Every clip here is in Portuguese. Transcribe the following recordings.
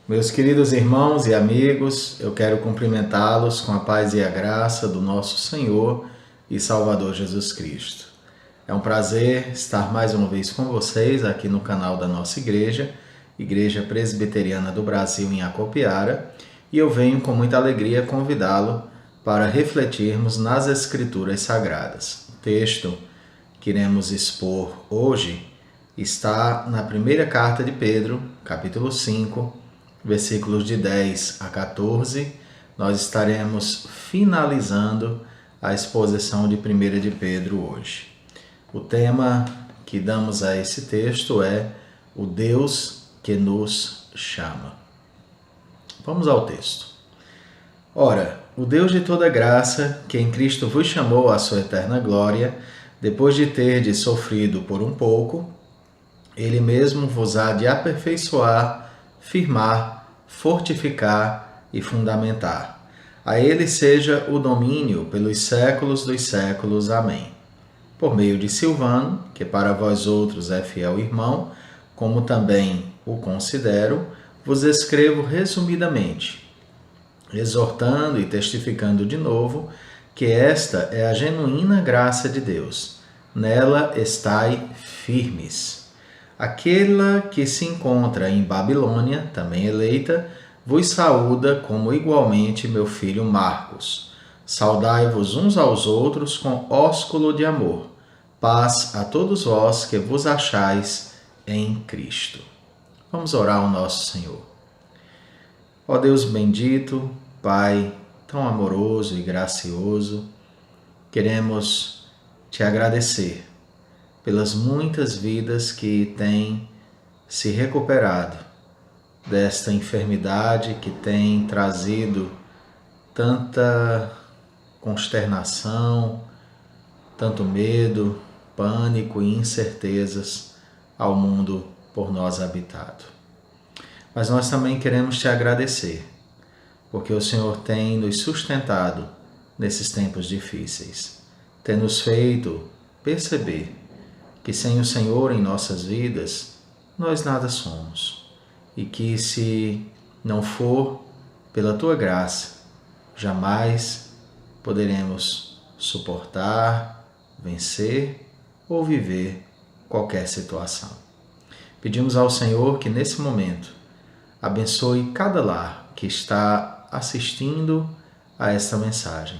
Meus queridos irmãos e amigos, eu quero cumprimentá-los com a paz e a graça do nosso Senhor e Salvador Jesus Cristo. É um prazer estar mais uma vez com vocês aqui no canal da nossa igreja, Igreja Presbiteriana do Brasil em Acopiara, e eu venho com muita alegria convidá-lo para refletirmos nas Escrituras Sagradas. O texto que iremos expor hoje está na primeira carta de Pedro, capítulo 5, versículos de 10 a 14, nós estaremos finalizando a exposição de 1 de Pedro hoje. O tema que damos a esse texto é o Deus que nos chama. Vamos ao texto. Ora, o Deus de toda graça, que em Cristo vos chamou à sua eterna glória, depois de terdes sofrido por um pouco, Ele mesmo vos há de aperfeiçoar, firmar, fortificar e fundamentar. A Ele seja o domínio pelos séculos dos séculos. Amém. Por meio de Silvano, que para vós outros é fiel irmão, como também o considero, vos escrevo resumidamente, exortando e testificando de novo que esta é a genuína graça de Deus. Nela estai firmes. Aquela que se encontra em Babilônia, também eleita, vos saúda como igualmente meu filho Marcos. Saudai-vos uns aos outros com ósculo de amor. Paz a todos vós que vos achais em Cristo. Vamos orar ao nosso Senhor. Ó Deus bendito, Pai tão amoroso e gracioso, queremos te agradecer pelas muitas vidas que têm se recuperado desta enfermidade que tem trazido tanta consternação, tanto medo, pânico e incertezas ao mundo por nós habitado. Mas nós também queremos te agradecer, porque o Senhor tem nos sustentado nesses tempos difíceis, tem nos feito perceber que sem o Senhor em nossas vidas, nós nada somos. E que se não for pela Tua graça, jamais poderemos suportar, vencer ou viver qualquer situação. Pedimos ao Senhor que nesse momento abençoe cada lar que está assistindo a esta mensagem.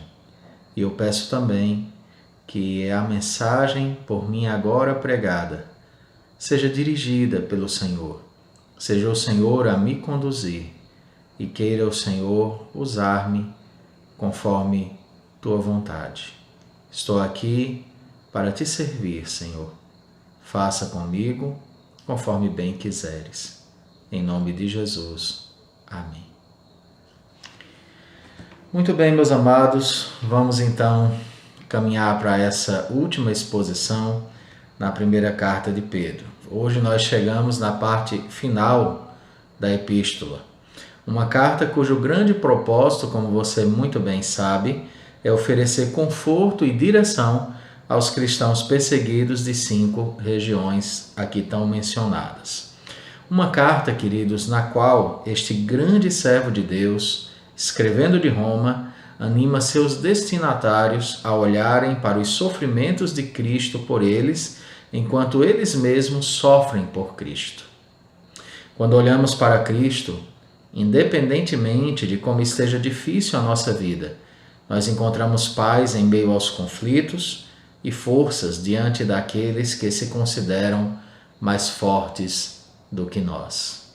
E eu peço também que a mensagem por mim agora pregada seja dirigida pelo Senhor, seja o Senhor a me conduzir e queira o Senhor usar-me conforme Tua vontade. Estou aqui para te servir, Senhor. Faça comigo conforme bem quiseres. Em nome de Jesus. Amém. Muito bem, meus amados, vamos então caminhar para essa última exposição na primeira carta de Pedro. Hoje nós chegamos na parte final da epístola. Uma carta cujo grande propósito, como você muito bem sabe, é oferecer conforto e direção aos cristãos perseguidos de 5 regiões aqui tão mencionadas. Uma carta, queridos, na qual este grande servo de Deus, escrevendo de Roma, anima seus destinatários a olharem para os sofrimentos de Cristo por eles, enquanto eles mesmos sofrem por Cristo. Quando olhamos para Cristo, independentemente de como esteja difícil a nossa vida, nós encontramos paz em meio aos conflitos e forças diante daqueles que se consideram mais fortes do que nós.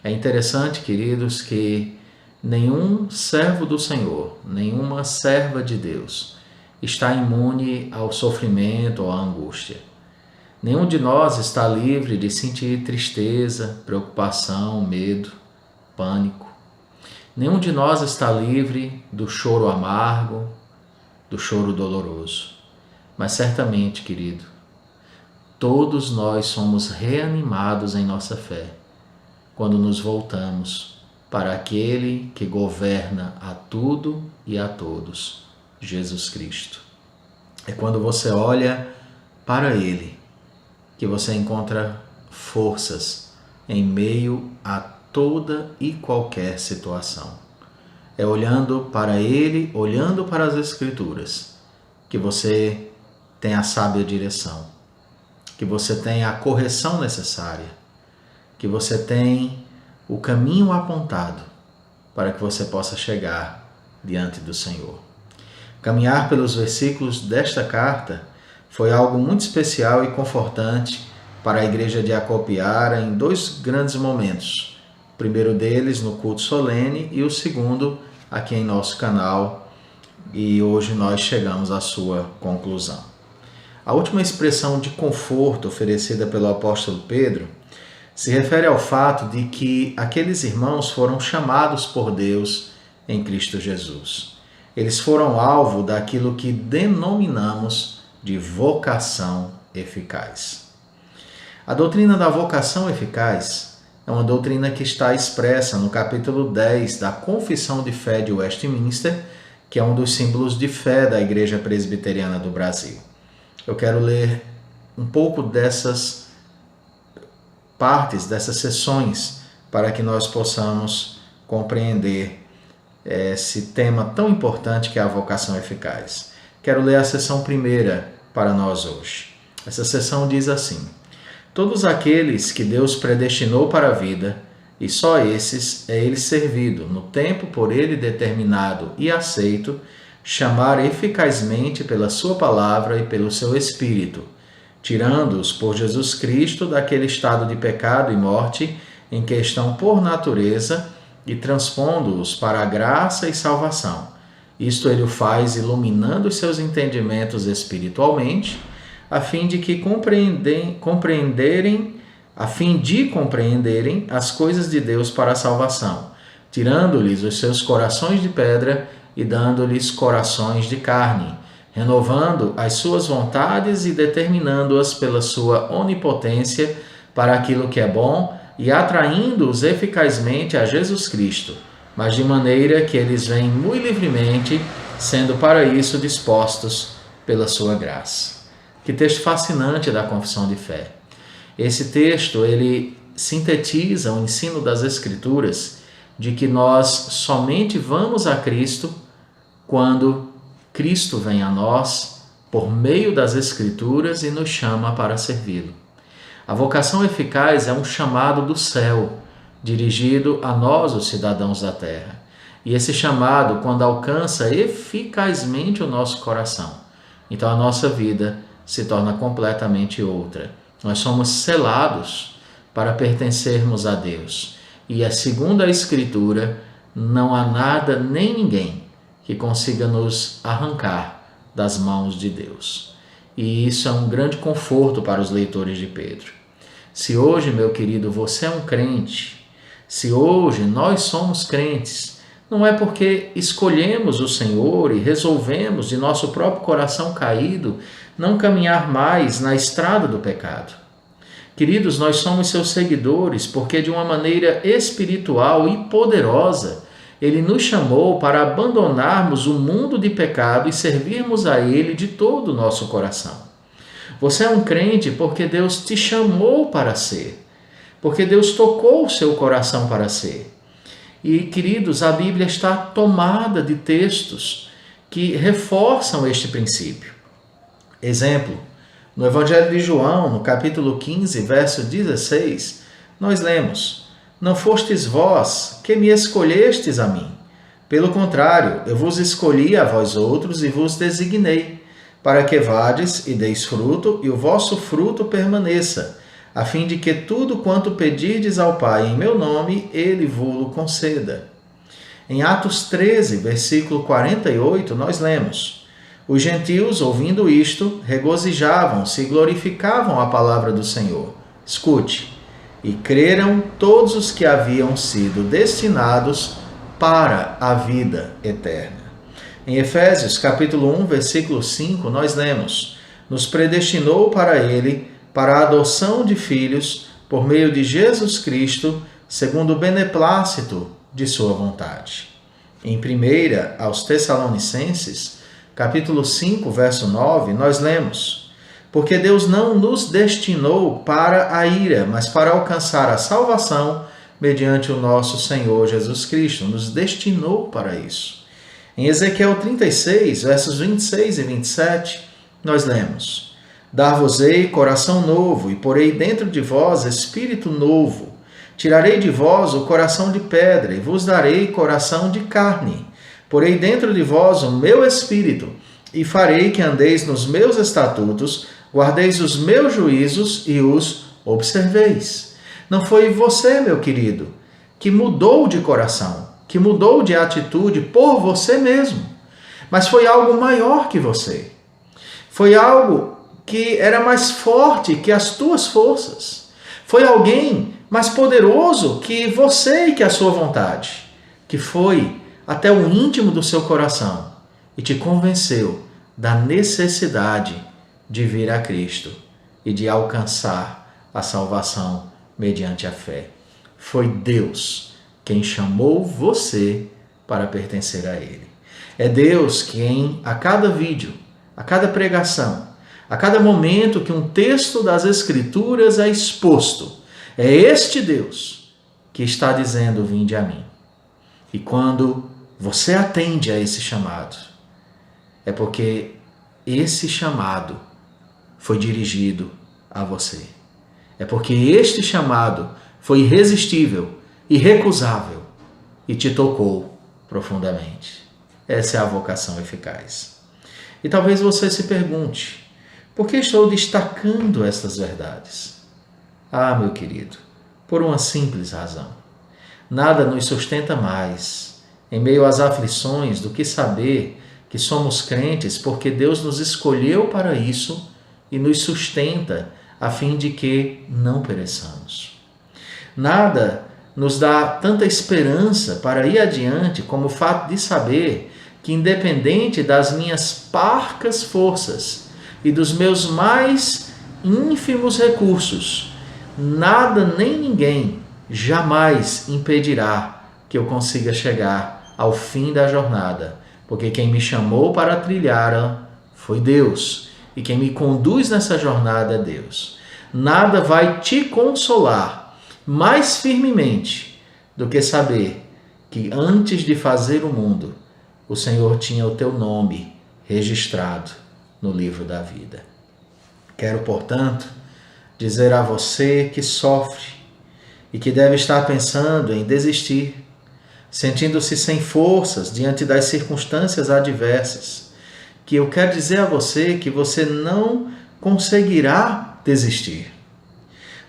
É interessante, queridos, que nenhum servo do Senhor, nenhuma serva de Deus está imune ao sofrimento ou à angústia. Nenhum de nós está livre de sentir tristeza, preocupação, medo, pânico. Nenhum de nós está livre do choro amargo, do choro doloroso. Mas certamente, querido, todos nós somos reanimados em nossa fé quando nos voltamos para aquele que governa a tudo e a todos, Jesus Cristo. É quando você olha para Ele que você encontra forças em meio a toda e qualquer situação. É olhando para Ele, olhando para as Escrituras, que você tem a sábia direção, que você tem a correção necessária, que você tem o caminho apontado para que você possa chegar diante do Senhor. Caminhar pelos versículos desta carta foi algo muito especial e confortante para a igreja de Acopiara em dois grandes momentos. O primeiro deles no culto solene e o segundo aqui em nosso canal, e hoje nós chegamos à sua conclusão. A última expressão de conforto oferecida pelo apóstolo Pedro se refere ao fato de que aqueles irmãos foram chamados por Deus em Cristo Jesus. Eles foram alvo daquilo que denominamos de vocação eficaz. A doutrina da vocação eficaz é uma doutrina que está expressa no capítulo 10 da Confissão de Fé de Westminster, que é um dos símbolos de fé da Igreja Presbiteriana do Brasil. Eu quero ler um pouco dessas partes, dessas sessões, para que nós possamos compreender esse tema tão importante que é a vocação eficaz. Quero ler a sessão primeira para nós hoje. Essa sessão diz assim: todos aqueles que Deus predestinou para a vida, e só esses é Ele servido, no tempo por Ele determinado e aceito, chamar eficazmente pela sua palavra e pelo seu Espírito, tirando-os por Jesus Cristo daquele estado de pecado e morte em que estão por natureza e transpondo-os para a graça e salvação. Isto Ele o faz iluminando os seus entendimentos espiritualmente, a fim de compreenderem as coisas de Deus para a salvação, tirando-lhes os seus corações de pedra e dando-lhes corações de carne, renovando as suas vontades e determinando-as pela sua onipotência para aquilo que é bom e atraindo-os eficazmente a Jesus Cristo, mas de maneira que eles vêm muito livremente, sendo para isso dispostos pela sua graça. Que texto fascinante da Confissão de Fé. Esse texto, ele sintetiza o ensino das Escrituras de que nós somente vamos a Cristo quando Cristo vem a nós por meio das Escrituras e nos chama para servi-lo. A vocação eficaz é um chamado do céu, dirigido a nós, os cidadãos da terra. E esse chamado, quando alcança eficazmente o nosso coração, então a nossa vida se torna completamente outra. Nós somos selados para pertencermos a Deus. E, segundo a Escritura, não há nada nem ninguém que consiga nos arrancar das mãos de Deus. E isso é um grande conforto para os leitores de Pedro. Se hoje, meu querido, você é um crente, se hoje nós somos crentes, não é porque escolhemos o Senhor e resolvemos de nosso próprio coração caído não caminhar mais na estrada do pecado. Queridos, nós somos seus seguidores porque de uma maneira espiritual e poderosa Ele nos chamou para abandonarmos o mundo de pecado e servirmos a Ele de todo o nosso coração. Você é um crente porque Deus te chamou para ser, porque Deus tocou o seu coração para ser. E, queridos, a Bíblia está tomada de textos que reforçam este princípio. Exemplo, no Evangelho de João, no capítulo 15, verso 16, nós lemos: não fostes vós que me escolhestes a mim. Pelo contrário, eu vos escolhi a vós outros e vos designei, para que vades e deis fruto, e o vosso fruto permaneça, a fim de que tudo quanto pedirdes ao Pai em meu nome, Ele vo-lo conceda. Em Atos 13, versículo 48, nós lemos: os gentios, ouvindo isto, regozijavam-se e glorificavam a palavra do Senhor. Escute. E creram todos os que haviam sido destinados para a vida eterna. Em Efésios, capítulo 1, versículo 5, nós lemos: nos predestinou para Ele, para a adoção de filhos, por meio de Jesus Cristo, segundo o beneplácito de sua vontade. Em 1 aos Tessalonicenses, capítulo 5, verso 9, nós lemos: porque Deus não nos destinou para a ira, mas para alcançar a salvação mediante o nosso Senhor Jesus Cristo, nos destinou para isso. Em Ezequiel 36, versos 26 e 27, nós lemos: Dar-vos-ei coração novo, e porei dentro de vós espírito novo. Tirarei de vós o coração de pedra, e vos darei coração de carne. Porei dentro de vós o meu espírito, e farei que andeis nos meus estatutos, guardeis os meus juízos e os observeis. Não foi você, meu querido, que mudou de coração, que mudou de atitude por você mesmo, mas foi algo maior que você. Foi algo que era mais forte que as tuas forças. Foi alguém mais poderoso que você e que a sua vontade, que foi até o íntimo do seu coração e te convenceu da necessidade de vir a Cristo e de alcançar a salvação mediante a fé. Foi Deus quem chamou você para pertencer a Ele. É Deus quem, a cada vídeo, a cada pregação, a cada momento que um texto das Escrituras é exposto, é este Deus que está dizendo: vinde a mim. E quando você atende a esse chamado, é porque esse chamado foi dirigido a você. É porque este chamado foi irresistível, irrecusável e te tocou profundamente. Essa é a vocação eficaz. E talvez você se pergunte: por que estou destacando estas verdades? Ah, meu querido, por uma simples razão. Nada nos sustenta mais em meio às aflições do que saber que somos crentes porque Deus nos escolheu para isso e nos sustenta a fim de que não pereçamos. Nada nos dá tanta esperança para ir adiante como o fato de saber que, independente das minhas parcas forças e dos meus mais ínfimos recursos, nada nem ninguém jamais impedirá que eu consiga chegar ao fim da jornada, porque quem me chamou para trilhá-la foi Deus, e quem me conduz nessa jornada é Deus. Nada vai te consolar mais firmemente do que saber que antes de fazer o mundo, o Senhor tinha o teu nome registrado no livro da vida. Quero, portanto, dizer a você que sofre e que deve estar pensando em desistir, sentindo-se sem forças diante das circunstâncias adversas, que eu quero dizer a você que você não conseguirá desistir.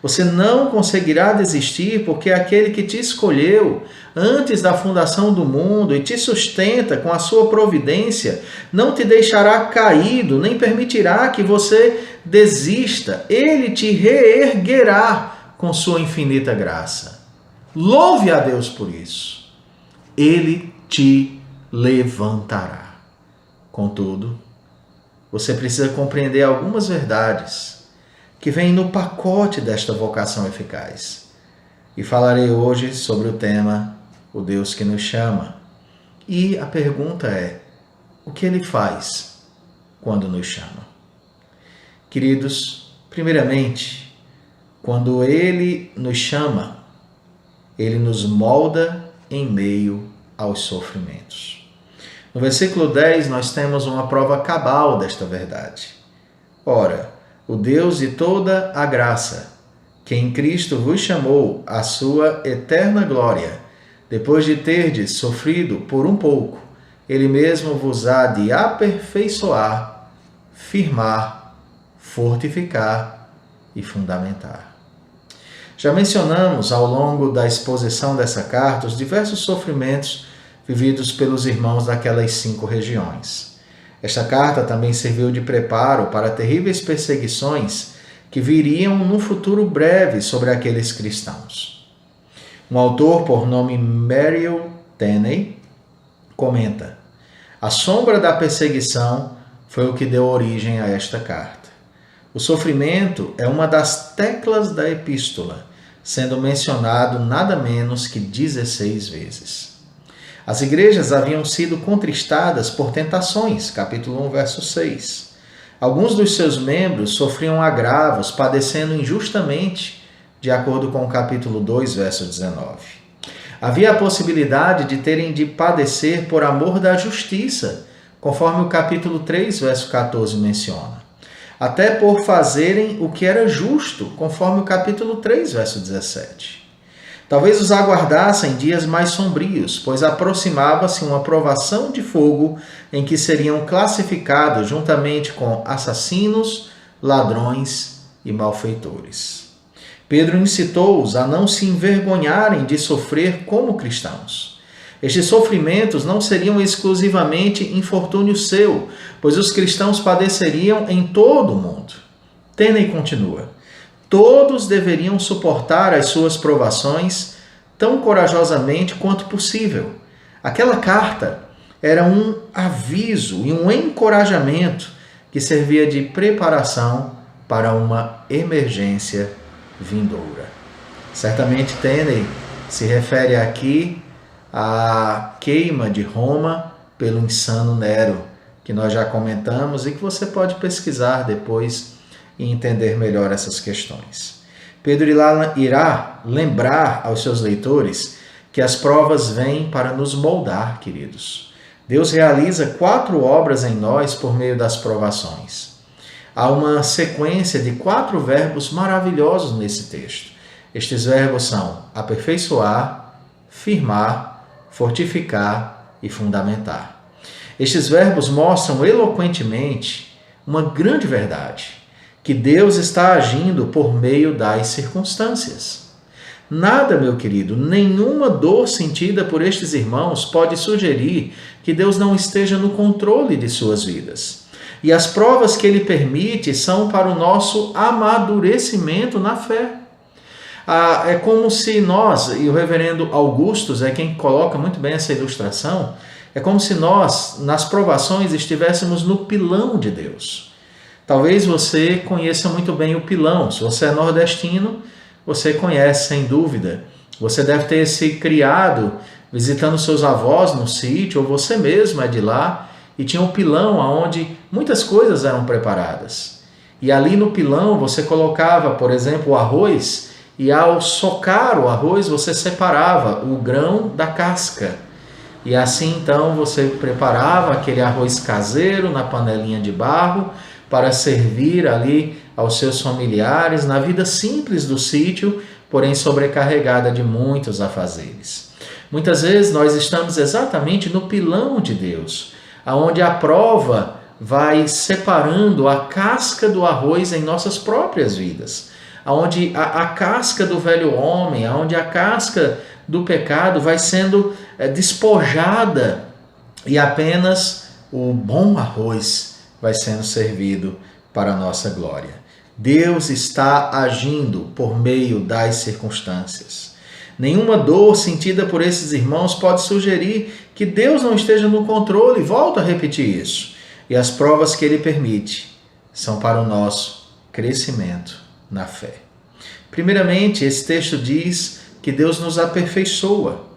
Você não conseguirá desistir porque aquele que te escolheu antes da fundação do mundo e te sustenta com a sua providência não te deixará caído, nem permitirá que você desista. Ele te reerguerá com sua infinita graça. Louve a Deus por isso. Ele te levantará. Contudo, você precisa compreender algumas verdades que vêm no pacote desta vocação eficaz. E falarei hoje sobre o tema O Deus que nos chama. E a pergunta é: o que Ele faz quando nos chama? Queridos, primeiramente, quando Ele nos chama, Ele nos molda em meio aos sofrimentos. No versículo 10, nós temos uma prova cabal desta verdade. Ora, o Deus de toda a graça, que em Cristo vos chamou à sua eterna glória, depois de terdes sofrido por um pouco, Ele mesmo vos há de aperfeiçoar, firmar, fortificar e fundamentar. Já mencionamos ao longo da exposição dessa carta os diversos sofrimentos vividos pelos irmãos daquelas 5 regiões. Esta carta também serviu de preparo para terríveis perseguições que viriam num futuro breve sobre aqueles cristãos. Um autor por nome Merrill Tenney comenta: a sombra da perseguição foi o que deu origem a esta carta. O sofrimento é uma das teclas da epístola, sendo mencionado nada menos que 16 vezes. As igrejas haviam sido contristadas por tentações, capítulo 1, verso 6. Alguns dos seus membros sofriam agravos, padecendo injustamente de acordo com o capítulo 2, verso 19. Havia a possibilidade de terem de padecer por amor da justiça, conforme o capítulo 3, verso 14 menciona. Até por fazerem o que era justo, conforme o capítulo 3, verso 17. Talvez os aguardassem dias mais sombrios, pois aproximava-se uma provação de fogo em que seriam classificados juntamente com assassinos, ladrões e malfeitores. Pedro incitou-os a não se envergonharem de sofrer como cristãos. Estes sofrimentos não seriam exclusivamente infortúnio seu, pois os cristãos padeceriam em todo o mundo. Tenney continua: todos deveriam suportar as suas provações tão corajosamente quanto possível. Aquela carta era um aviso e um encorajamento que servia de preparação para uma emergência vindoura. Certamente Tenney se refere aqui à queima de Roma pelo insano Nero, que nós já comentamos e que você pode pesquisar depois e entender melhor essas questões. Pedro irá lembrar aos seus leitores que as provas vêm para nos moldar, queridos. Deus realiza 4 obras em nós por meio das provações. Há uma sequência de 4 verbos maravilhosos nesse texto. Estes verbos são aperfeiçoar, firmar, fortificar e fundamentar. Estes verbos mostram eloquentemente uma grande verdade, que Deus está agindo por meio das circunstâncias. Nada, meu querido, nenhuma dor sentida por estes irmãos pode sugerir que Deus não esteja no controle de suas vidas. E as provas que Ele permite são para o nosso amadurecimento na fé. É como se nós, e o reverendo Augustus é quem coloca muito bem essa ilustração, é como se nós, nas provações, estivéssemos no pilão de Deus. Talvez você conheça muito bem o pilão. Se você é nordestino, você conhece, sem dúvida. Você deve ter se criado visitando seus avós no sítio, ou você mesmo é de lá, e tinha um pilão onde muitas coisas eram preparadas. E ali no pilão você colocava, por exemplo, o arroz, e ao socar o arroz você separava o grão da casca. E assim então você preparava aquele arroz caseiro na panelinha de barro para servir ali aos seus familiares na vida simples do sítio, porém sobrecarregada de muitos afazeres. Muitas vezes nós estamos exatamente no pilão de Deus, onde a prova vai separando a casca do arroz em nossas próprias vidas, onde a casca do velho homem, onde a casca do pecado vai sendo despojada e apenas o bom arroz vai sendo servido para a nossa glória. Deus está agindo por meio das circunstâncias. Nenhuma dor sentida por esses irmãos pode sugerir que Deus não esteja no controle. Volto a repetir isso. E as provas que Ele permite são para o nosso crescimento na fé. Primeiramente, esse texto diz que Deus nos aperfeiçoa.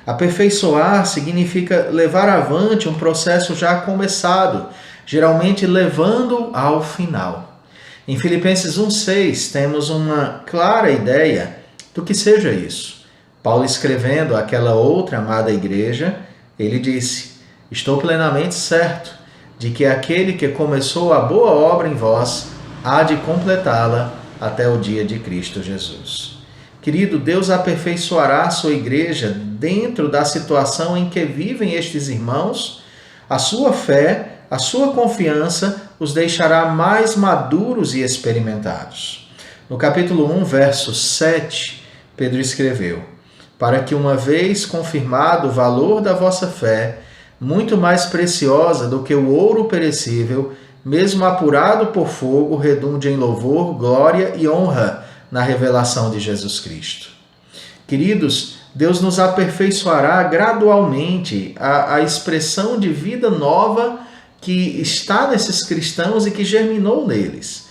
Aperfeiçoar significa levar avante um processo já começado, geralmente levando ao final. Em Filipenses 1,6 temos uma clara ideia do que seja isso. Paulo, escrevendo àquela outra amada igreja, ele disse: estou plenamente certo de que aquele que começou a boa obra em vós há de completá-la até o dia de Cristo Jesus. Querido, Deus aperfeiçoará a sua igreja dentro da situação em que vivem estes irmãos. A sua fé, a sua confiança os deixará mais maduros e experimentados. No capítulo 1, verso 7, Pedro escreveu: para que, uma vez confirmado o valor da vossa fé, muito mais preciosa do que o ouro perecível, mesmo apurado por fogo, redunde em louvor, glória e honra na revelação de Jesus Cristo. Queridos, Deus nos aperfeiçoará gradualmente a expressão de vida nova que está nesses cristãos e que germinou neles.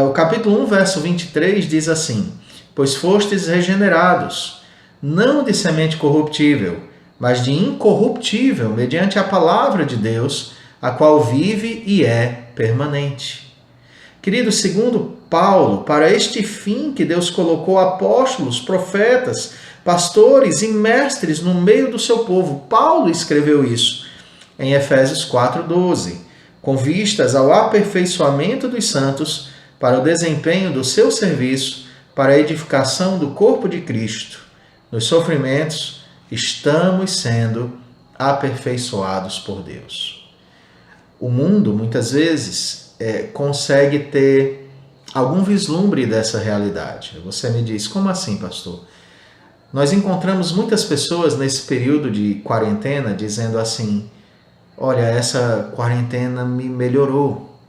O capítulo 1, verso 23 diz assim: pois fostes regenerados, não de semente corruptível, mas de incorruptível, mediante a palavra de Deus, a qual vive e é permanente. Querido, segundo Paulo, para este fim que Deus colocou apóstolos, profetas, pastores e mestres no meio do seu povo. Paulo escreveu isso em Efésios 4:12, com vistas ao aperfeiçoamento dos santos para o desempenho do seu serviço, para a edificação do corpo de Cristo. Nos sofrimentos, estamos sendo aperfeiçoados por Deus. O mundo, muitas vezes, consegue ter algum vislumbre dessa realidade. Você me diz, como assim, pastor? Nós encontramos muitas pessoas nesse período de quarentena dizendo assim: olha, essa quarentena me melhorou.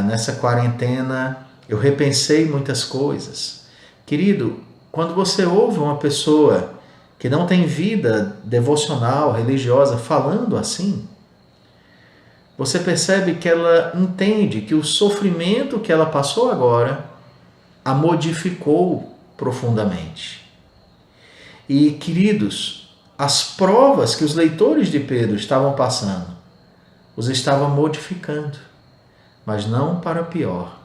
Nessa quarentena eu repensei muitas coisas. Querido, quando você ouve uma pessoa que não tem vida devocional, religiosa, falando assim, você percebe que ela entende que o sofrimento que ela passou agora a modificou profundamente. E, queridos, as provas que os leitores de Pedro estavam passando, os estavam modificando, mas não para pior,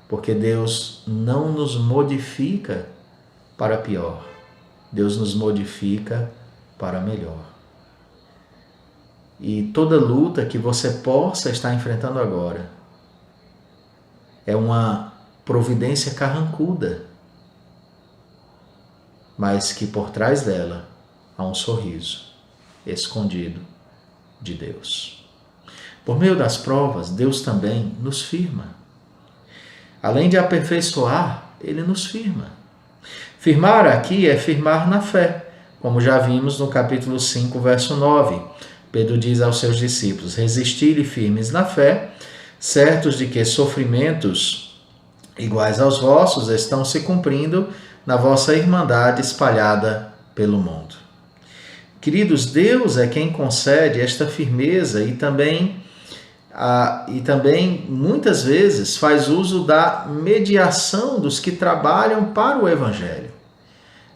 porque Deus não nos modifica para pior, Deus nos modifica para melhor. E toda luta que você possa estar enfrentando agora é uma providência carrancuda, mas que por trás dela há um sorriso escondido de Deus. Por meio das provas, Deus também nos firma. Além de aperfeiçoar, Ele nos firma. Firmar aqui é firmar na fé, como já vimos no capítulo 5, verso 9. Pedro diz aos seus discípulos: resistir-lhe firmes na fé, certos de que sofrimentos iguais aos vossos estão se cumprindo na vossa irmandade espalhada pelo mundo. Queridos, Deus é quem concede esta firmeza e também muitas vezes faz uso da mediação dos que trabalham para o Evangelho.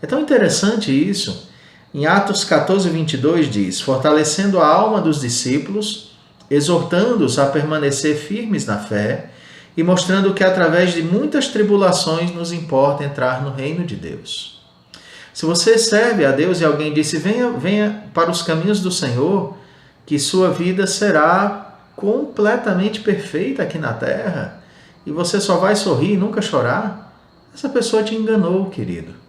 É tão interessante isso. Em Atos 14:22 diz: fortalecendo a alma dos discípulos, exortando-os a permanecer firmes na fé e mostrando que através de muitas tribulações nos importa entrar no reino de Deus. Se você serve a Deus e alguém disse: venha para os caminhos do Senhor, que sua vida será completamente perfeita aqui na terra e você só vai sorrir e nunca chorar, essa pessoa te enganou, querido.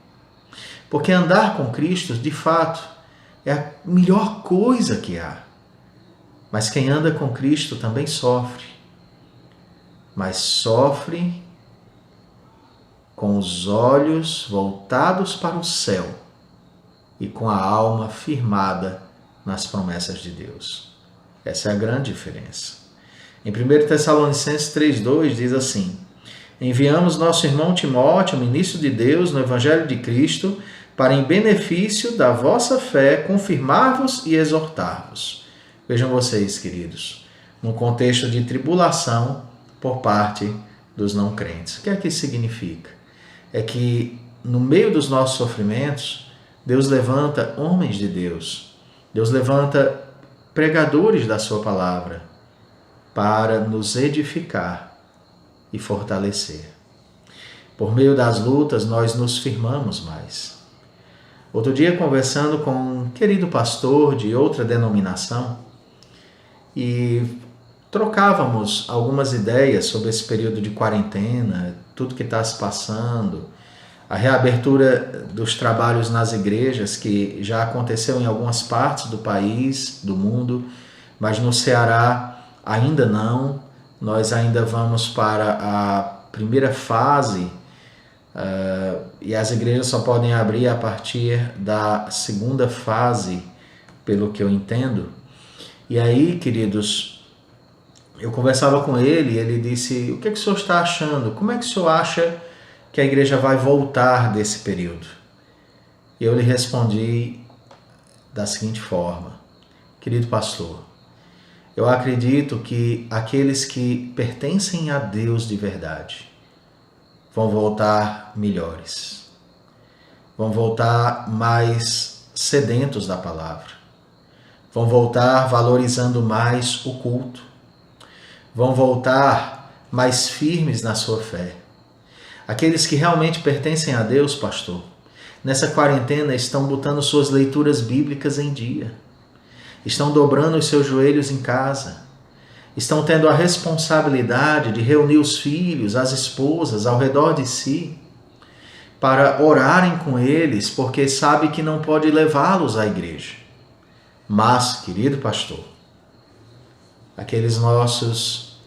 Porque andar com Cristo, de fato, é a melhor coisa que há. Mas quem anda com Cristo também sofre. Mas sofre com os olhos voltados para o céu e com a alma firmada nas promessas de Deus. Essa é a grande diferença. Em 1 Tessalonicenses 3:2 diz assim: enviamos nosso irmão Timóteo, ministro de Deus no Evangelho de Cristo, para em benefício da vossa fé confirmar-vos e exortar-vos. Vejam vocês, queridos, num contexto de tribulação por parte dos não crentes. O que é que isso significa? É que no meio dos nossos sofrimentos, Deus levanta homens de Deus, Deus levanta pregadores da sua palavra para nos edificar e fortalecer. Por meio das lutas, nós nos firmamos mais. Outro dia, conversando com um querido pastor de outra denominação, e trocávamos algumas ideias sobre esse período de quarentena, tudo que está se passando, a reabertura dos trabalhos nas igrejas, que já aconteceu em algumas partes do país, do mundo, mas no Ceará ainda não. Nós ainda vamos para a primeira fase e as igrejas só podem abrir a partir da segunda fase, pelo que eu entendo. E aí, queridos, eu conversava com ele e ele disse: o que o senhor está achando? Como é que o senhor acha que a igreja vai voltar desse período? E eu lhe respondi da seguinte forma: querido pastor, eu acredito que aqueles que pertencem a Deus de verdade vão voltar melhores, vão voltar mais sedentos da palavra, vão voltar valorizando mais o culto, vão voltar mais firmes na sua fé. Aqueles que realmente pertencem a Deus, pastor, nessa quarentena estão botando suas leituras bíblicas em dia. Estão dobrando os seus joelhos em casa. Estão tendo a responsabilidade de reunir os filhos, as esposas ao redor de si, para orarem com eles, porque sabe que não pode levá-los à igreja. Mas, querido pastor, aqueles nossos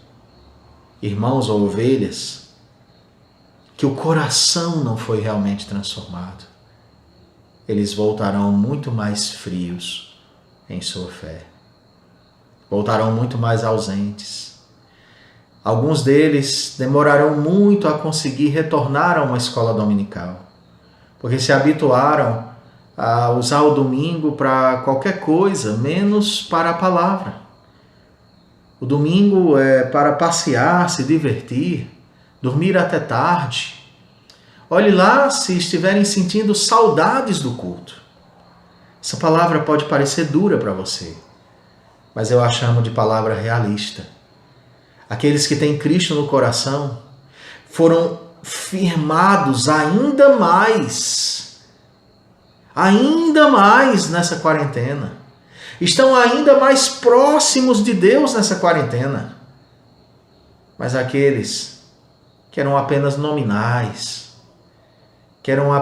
irmãos ou ovelhas, que o coração não foi realmente transformado, eles voltarão muito mais frios em sua fé. Voltarão muito mais ausentes. Alguns deles demorarão muito a conseguir retornar a uma escola dominical, porque se habituaram a usar o domingo para qualquer coisa, menos para a palavra. O domingo é para passear, se divertir, dormir até tarde. Olhe lá se estiverem sentindo saudades do culto. Essa palavra pode parecer dura para você, mas eu a chamo de palavra realista. Aqueles que têm Cristo no coração foram firmados ainda mais nessa quarentena. Estão ainda mais próximos de Deus nessa quarentena. Mas aqueles que eram apenas nominais, tinham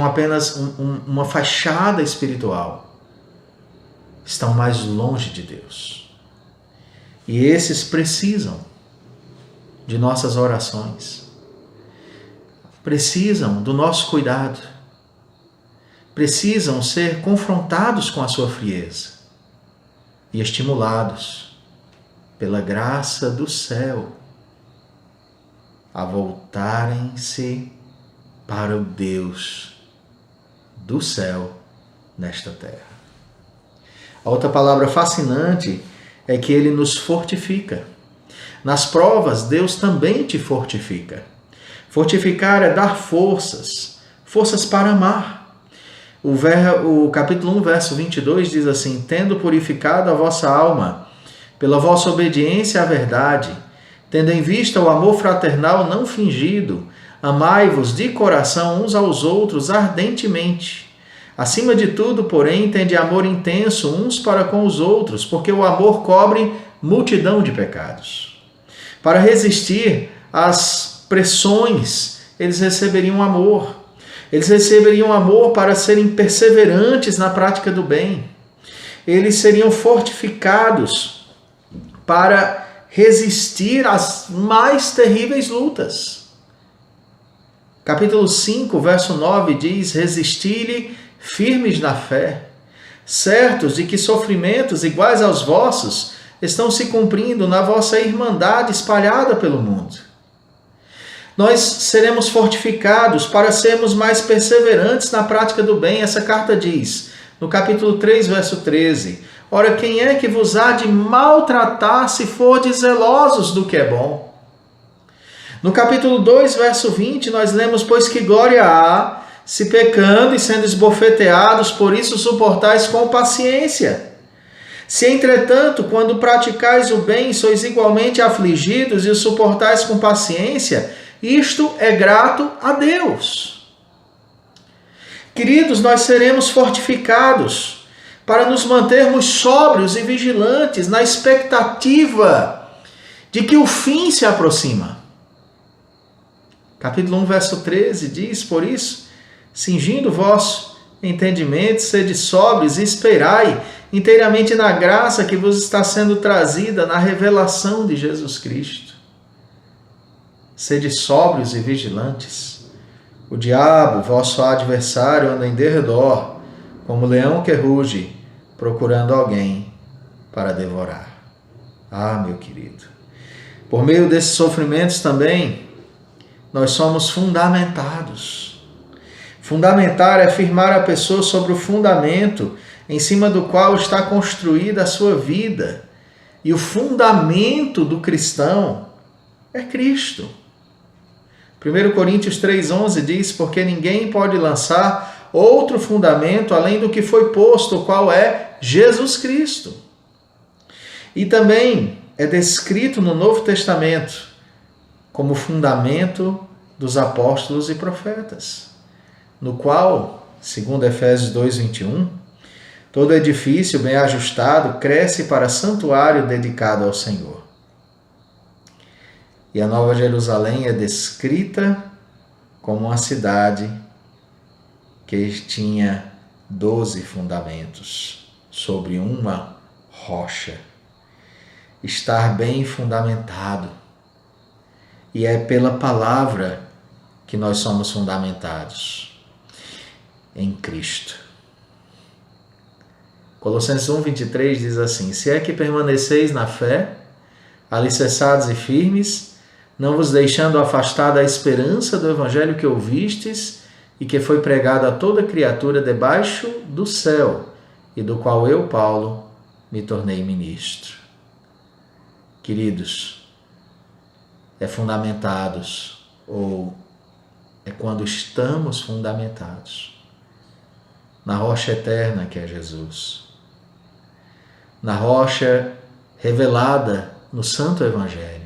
apenas uma fachada espiritual, estão mais longe de Deus. E esses precisam de nossas orações, precisam do nosso cuidado, precisam ser confrontados com a sua frieza e estimulados pela graça do céu a voltarem-se para o Deus do céu nesta terra. A outra palavra fascinante é que Ele nos fortifica. Nas provas, Deus também te fortifica. Fortificar é dar forças para amar. O capítulo 1, verso 22 diz assim: tendo purificado a vossa alma pela vossa obediência à verdade, tendo em vista o amor fraternal não fingido, amai-vos de coração uns aos outros ardentemente. Acima de tudo, porém, tende amor intenso uns para com os outros, porque o amor cobre multidão de pecados. Para resistir às pressões, eles receberiam amor. Eles receberiam amor para serem perseverantes na prática do bem. Eles seriam fortificados para resistir às mais terríveis lutas. Capítulo 5, verso 9 diz: resisti-lhe firmes na fé, certos de que sofrimentos iguais aos vossos estão se cumprindo na vossa irmandade espalhada pelo mundo. Nós seremos fortificados para sermos mais perseverantes na prática do bem. Essa carta diz, no capítulo 3, verso 13: ora, quem é que vos há de maltratar se fordes zelosos do que é bom? No capítulo 2, verso 20, nós lemos: pois que glória há, se pecando e sendo esbofeteados, por isso suportais com paciência. Se, entretanto, quando praticais o bem, sois igualmente afligidos e o suportais com paciência, isto é grato a Deus. Queridos, nós seremos fortificados para nos mantermos sóbrios e vigilantes na expectativa de que o fim se aproxima. Capítulo 1, verso 13 diz: por isso, cingindo o vosso entendimento, sede sóbrios e esperai inteiramente na graça que vos está sendo trazida na revelação de Jesus Cristo. Sede sóbrios e vigilantes. O diabo, vosso adversário, anda em derredor, como leão que ruge, procurando alguém para devorar. Ah, meu querido, por meio desses sofrimentos também, nós somos fundamentados. Fundamentar é firmar a pessoa sobre o fundamento em cima do qual está construída a sua vida. E o fundamento do cristão é Cristo. 1 Coríntios 3,11 diz: porque ninguém pode lançar outro fundamento além do que foi posto, o qual é Jesus Cristo. E também é descrito no Novo Testamento como fundamento dos apóstolos e profetas, no qual, segundo Efésios 2:21, todo edifício bem ajustado cresce para santuário dedicado ao Senhor. E a Nova Jerusalém é descrita como uma cidade que tinha 12 fundamentos sobre uma rocha. Estar bem fundamentado. E é pela palavra que nós somos fundamentados em Cristo. Colossenses 1:23 diz assim: se é que permaneceis na fé, alicerçados e firmes, não vos deixando afastar da esperança do evangelho que ouvistes e que foi pregado a toda criatura debaixo do céu, e do qual eu, Paulo, me tornei ministro. Queridos, é fundamentados, ou é quando estamos fundamentados na rocha eterna que é Jesus, na rocha revelada no Santo Evangelho.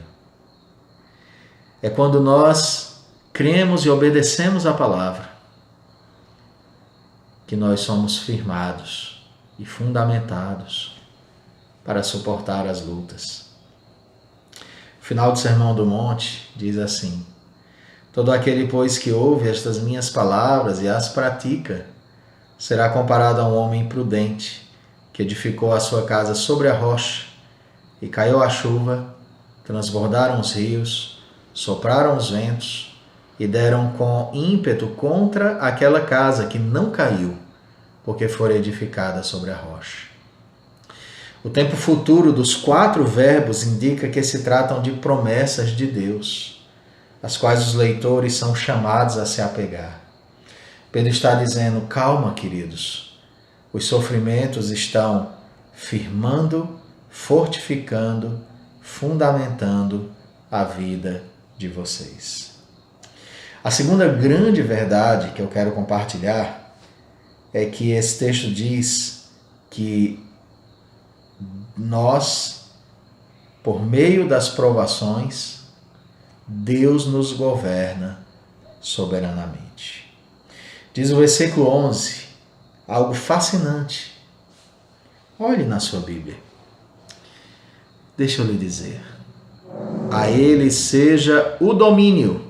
É quando nós cremos e obedecemos a palavra que nós somos firmados e fundamentados para suportar as lutas. O final do Sermão do Monte diz assim: todo aquele, pois, que ouve estas minhas palavras e as pratica, será comparado a um homem prudente, que edificou a sua casa sobre a rocha, e caiu a chuva, transbordaram os rios, sopraram os ventos, e deram com ímpeto contra aquela casa que não caiu, porque fora edificada sobre a rocha. O tempo futuro dos 4 verbos indica que se tratam de promessas de Deus, às quais os leitores são chamados a se apegar. Pedro está dizendo: calma, queridos, os sofrimentos estão firmando, fortificando, fundamentando a vida de vocês. A segunda grande verdade que eu quero compartilhar é que esse texto diz que nós, por meio das provações, Deus nos governa soberanamente. Diz o versículo 11, algo fascinante. Olhe na sua Bíblia. Deixa eu lhe dizer. A Ele seja o domínio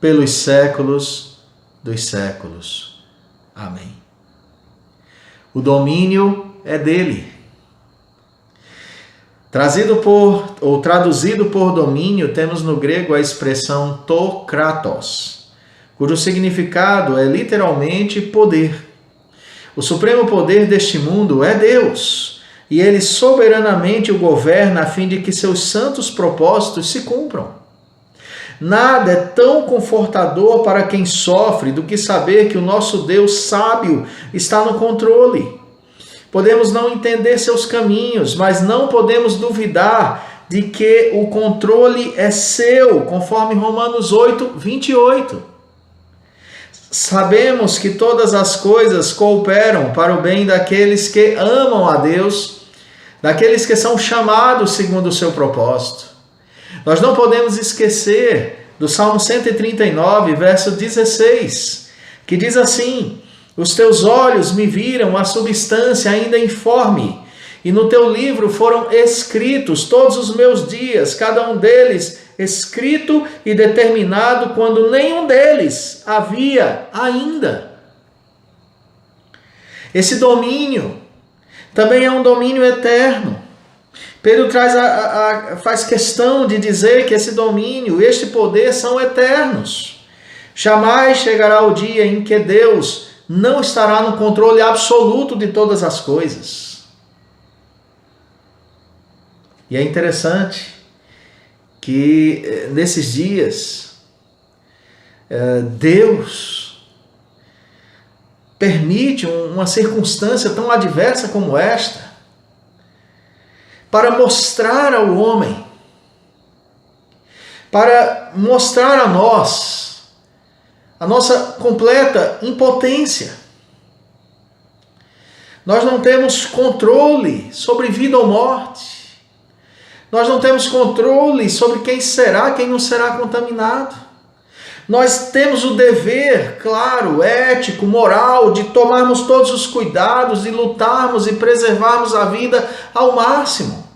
pelos séculos dos séculos. Amém. O domínio é dele. Traduzido por domínio, temos no grego a expressão to kratos, cujo significado é literalmente poder. O supremo poder deste mundo é Deus, e Ele soberanamente o governa a fim de que seus santos propósitos se cumpram. Nada é tão confortador para quem sofre do que saber que o nosso Deus sábio está no controle. Podemos não entender seus caminhos, mas não podemos duvidar de que o controle é seu, conforme Romanos 8:28. Sabemos que todas as coisas cooperam para o bem daqueles que amam a Deus, daqueles que são chamados segundo o seu propósito. Nós não podemos esquecer do Salmo 139, verso 16, que diz assim: os teus olhos me viram a substância ainda informe, e no teu livro foram escritos todos os meus dias, cada um deles escrito e determinado quando nenhum deles havia ainda. Esse domínio também é um domínio eterno. Pedro faz questão de dizer que esse domínio, este poder são eternos. Jamais chegará o dia em que Deus não estará no controle absoluto de todas as coisas. E é interessante que nesses dias Deus permite uma circunstância tão adversa como esta para mostrar ao homem, para mostrar a nós a nossa completa impotência. Nós não temos controle sobre vida ou morte. Nós não temos controle sobre quem será, quem não será contaminado. Nós temos o dever, claro, ético, moral, de tomarmos todos os cuidados, de lutarmos e preservarmos a vida ao máximo.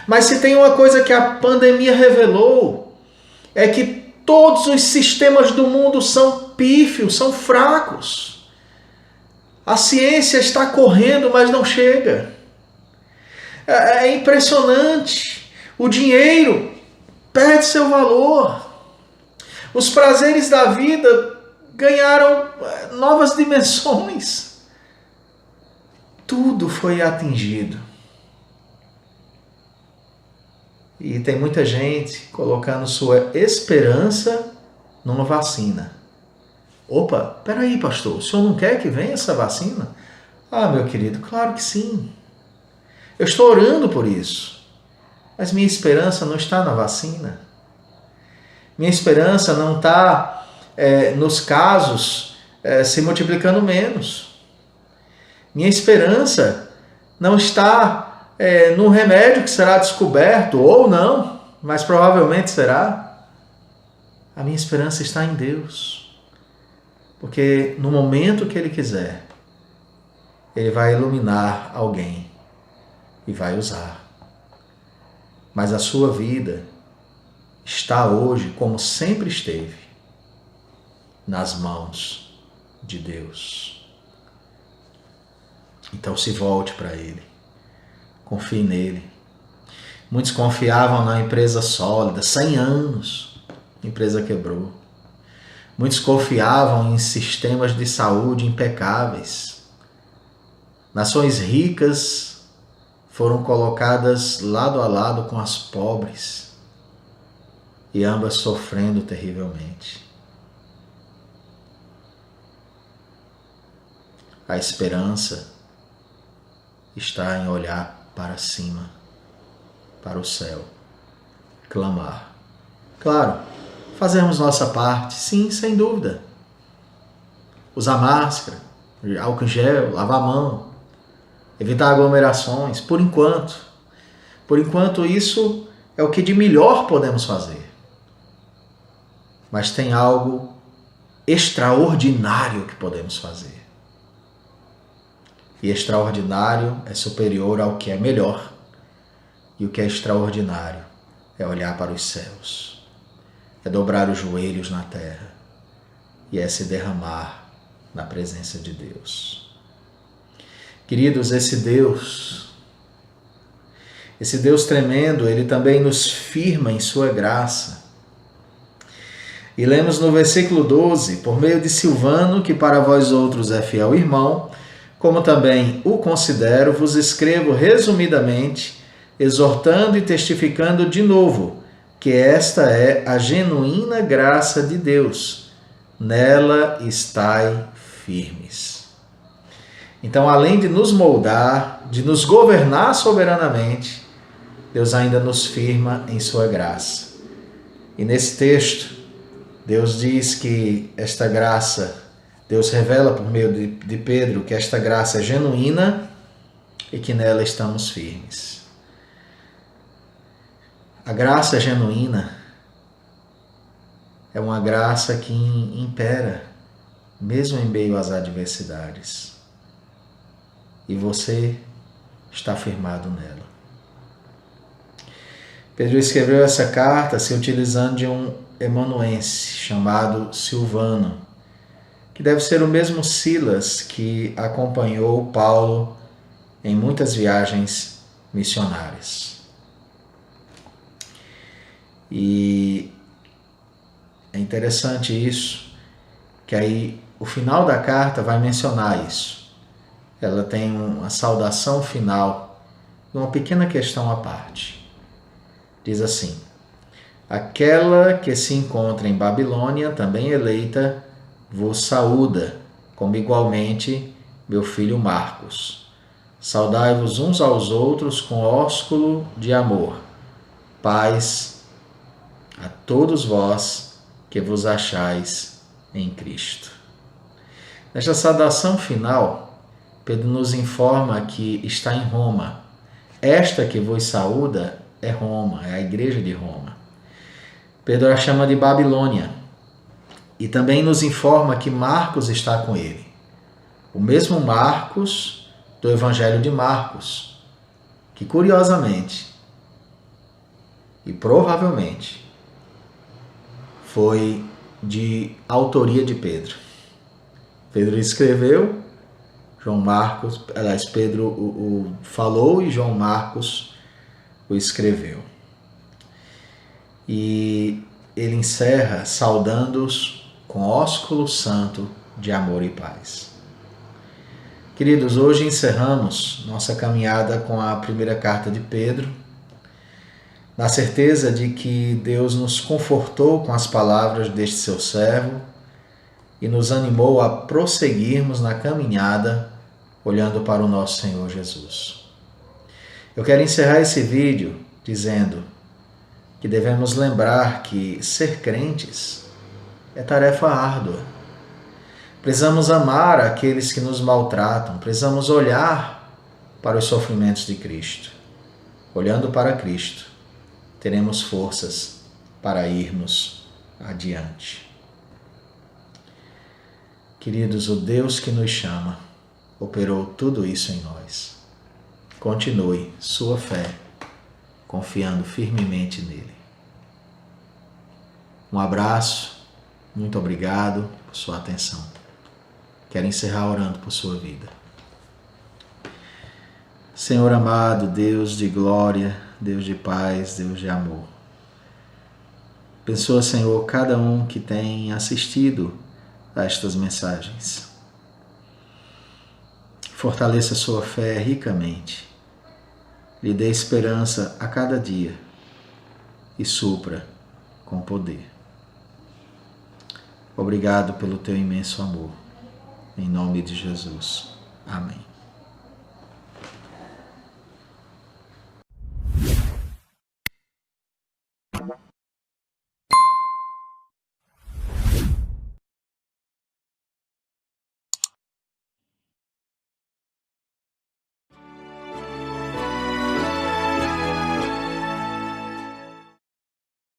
Mas se tem uma coisa que a pandemia revelou, é que todos os sistemas do mundo são pífios, são fracos. A ciência está correndo, mas não chega. É impressionante. O dinheiro perde seu valor. Os prazeres da vida ganharam novas dimensões. Tudo foi atingido. E tem muita gente colocando sua esperança numa vacina. Opa, peraí, pastor, o senhor não quer que venha essa vacina? Ah, meu querido, claro que sim. Eu estou orando por isso. Mas minha esperança não está na vacina. Minha esperança não está nos casos se multiplicando menos. Minha esperança não está no remédio que será descoberto, ou não, mas provavelmente será. A minha esperança está em Deus. Porque no momento que Ele quiser, Ele vai iluminar alguém e vai usar. Mas a sua vida está hoje, como sempre esteve, nas mãos de Deus. Então se volte para Ele. Confie nele. Muitos confiavam na empresa sólida, 100 anos, a empresa quebrou. Muitos confiavam em sistemas de saúde impecáveis. Nações ricas foram colocadas lado a lado com as pobres e ambas sofrendo terrivelmente. A esperança está em olhar para cima, para o céu, clamar. Claro, fazemos nossa parte, sim, sem dúvida. Usar máscara, álcool em gel, lavar a mão, evitar aglomerações, por enquanto. Por enquanto, isso é o que de melhor podemos fazer. Mas tem algo extraordinário que podemos fazer. E extraordinário é superior ao que é melhor. E o que é extraordinário é olhar para os céus. É dobrar os joelhos na terra. E é se derramar na presença de Deus. Queridos, esse Deus tremendo, Ele também nos firma em sua graça. E lemos no versículo 12, por meio de Silvano, que para vós outros é fiel irmão, como também o considero, vos escrevo resumidamente, exortando e testificando de novo, que esta é a genuína graça de Deus. Nela estai firmes. Então, além de nos moldar, de nos governar soberanamente, Deus ainda nos firma em sua graça. E nesse texto, Deus diz que esta graça, Deus revela por meio de Pedro que esta graça é genuína e que nela estamos firmes. A graça genuína é uma graça que impera, mesmo em meio às adversidades. E você está firmado nela. Pedro escreveu essa carta se utilizando de um emanuense chamado Silvano, que deve ser o mesmo Silas que acompanhou Paulo em muitas viagens missionárias. E é interessante isso, que aí o final da carta vai mencionar isso. Ela tem uma saudação final e uma pequena questão à parte. Diz assim: aquela que se encontra em Babilônia, também eleita, vos saúda, como igualmente meu filho Marcos. Saudai-vos uns aos outros com ósculo de amor. Paz a todos vós que vos achais em Cristo. Nesta saudação final, Pedro nos informa que está em Roma. Esta que vos saúda é Roma, é a igreja de Roma. Pedro a chama de Babilônia e também nos informa que Marcos está com ele. O mesmo Marcos do Evangelho de Marcos, que curiosamente e provavelmente foi de autoria de Pedro. Pedro escreveu, João Marcos, aliás, Pedro o falou e João Marcos o escreveu. E ele encerra saudando-os com ósculo santo de amor e paz. Queridos, hoje encerramos nossa caminhada com a primeira carta de Pedro, na certeza de que Deus nos confortou com as palavras deste seu servo e nos animou a prosseguirmos na caminhada olhando para o nosso Senhor Jesus. Eu quero encerrar esse vídeo dizendo que devemos lembrar que ser crentes é tarefa árdua. Precisamos amar aqueles que nos maltratam, precisamos olhar para os sofrimentos de Cristo. Olhando para Cristo, teremos forças para irmos adiante. Queridos, o Deus que nos chama operou tudo isso em nós. Continue sua fé, confiando firmemente nele. Um abraço, muito obrigado por sua atenção. Quero encerrar orando por sua vida. Senhor amado, Deus de glória, Deus de paz, Deus de amor. Abençoa, Senhor, cada um que tem assistido a estas mensagens. Fortaleça sua fé ricamente. Lhe dê esperança a cada dia e supra com poder. Obrigado pelo teu imenso amor. Em nome de Jesus. Amém.